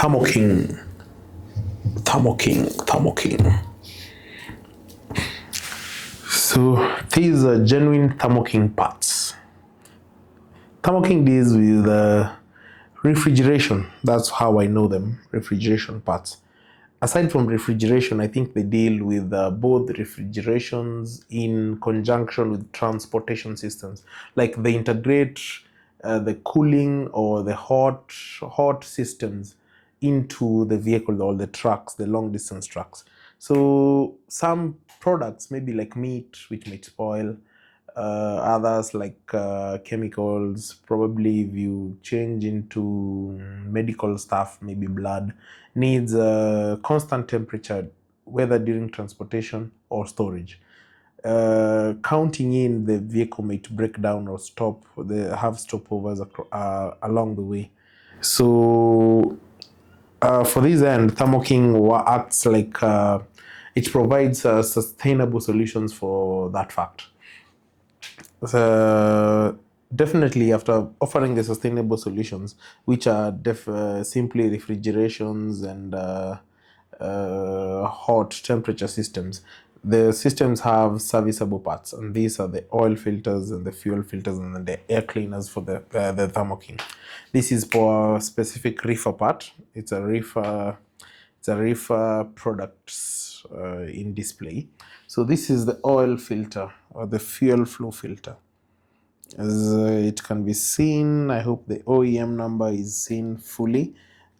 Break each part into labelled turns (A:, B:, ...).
A: Thermo King. Thermo King. So these are genuine Thermo King parts. Thermo King deals with refrigeration. That's how I know them, refrigeration parts. Aside from refrigeration, I think they deal with both refrigerations in conjunction with transportation systems. Like they integrate the cooling or the hot systems into the vehicle or the trucks, the long distance trucks. So some products, maybe like meat, which might spoil, others like chemicals, probably if you change into medical stuff, maybe blood, needs a constant temperature, whether during transportation or storage. Counting in the vehicle might break down or stop, they have stopovers along the way. So for this end, Thermo King acts like it provides sustainable solutions for that fact. Definitely, after offering the sustainable solutions, which are simply refrigerations and hot temperature systems, the systems have serviceable parts, and these are the oil filters and the fuel filters and then the air cleaners for the Thermo King. This is for a specific Reefer part. It's a Reefer products in display. So this is the oil filter or the fuel flow filter. As it can be seen, I hope the OEM number is seen fully.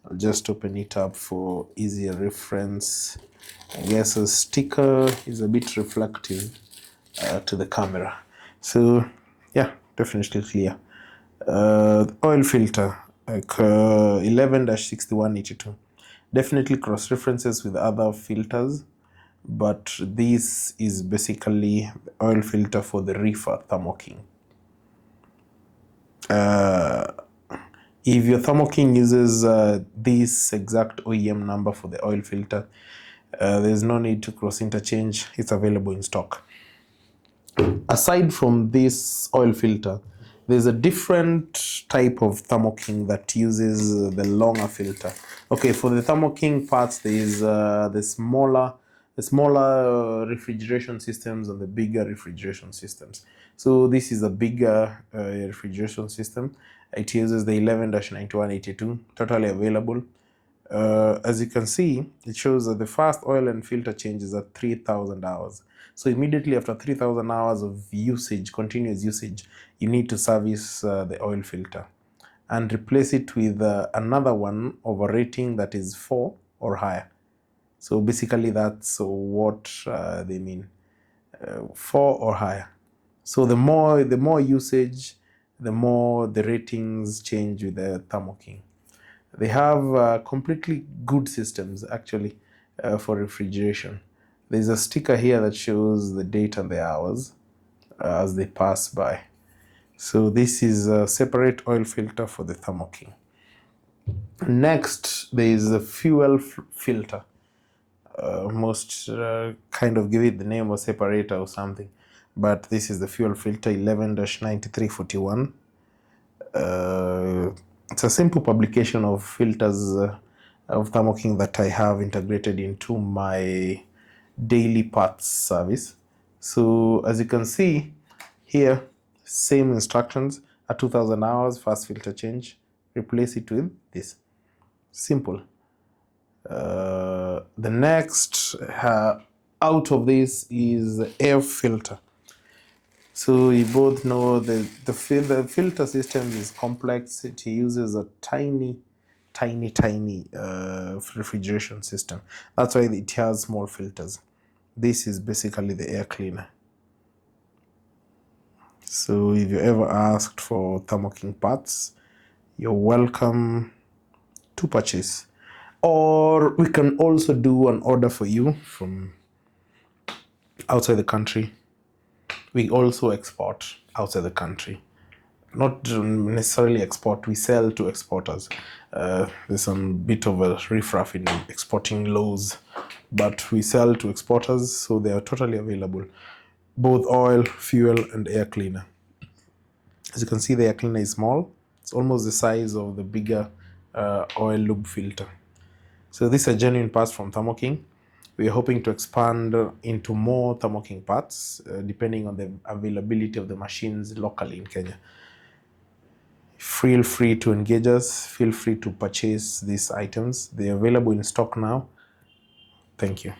A: I'll just open it up for easier reference. I guess a sticker is a bit reflective to the camera. So yeah, definitely clear. Oil filter, like 11-6182. Definitely cross references with other filters, but this is basically the oil filter for the Reefer Thermo King. If your Thermo King uses this exact OEM number for the oil filter, there's no need to cross interchange. It's available in stock. Aside from this oil filter, there's a different type of Thermo King that uses the longer filter. Okay, for the Thermo King parts, there is the smaller refrigeration systems and the bigger refrigeration systems. So this is a bigger refrigeration system. It uses the 11-9182, totally available. As you can see, it shows that the first oil and filter change is at 3,000 hours. So immediately after 3,000 hours of usage, continuous usage, you need to service the oil filter and replace it with another one of a rating that is 4 or higher. So basically that's what they mean, 4 or higher. So the more usage, the more the ratings change with the Thermo King. They have completely good systems actually for refrigeration. There's a sticker here that shows the date and the hours as they pass by. So this is a separate oil filter for the Thermo King. Next, there is a fuel filter. Most kind of give it the name of separator or something, but this is the fuel filter 11-9341. It's a simple publication of filters of Thermo King that I have integrated into my daily parts service. So as you can see here, same instructions at 2,000 hours, fast filter change, replace it with this. Simple. The next out of this is the air filter. So you both know the filter system is complex. It uses a tiny refrigeration system. That's why it has small filters. This is basically the air cleaner. So if you ever asked for Thermo King parts, you're welcome to purchase. Or we can also do an order for you from outside the country. We also export outside the country. Not necessarily export, we sell to exporters. There's some bit of a riffraff in exporting laws, but we sell to exporters, so they are totally available. Both oil, fuel, and air cleaner. As you can see, the air cleaner is small. It's almost the size of the bigger oil lube filter. So these are genuine parts from Thermo King. We are hoping to expand into more Thermo King parts depending on the availability of the machines locally in Kenya. Feel free to engage us. Feel free to purchase these items. They are available in stock now. Thank you.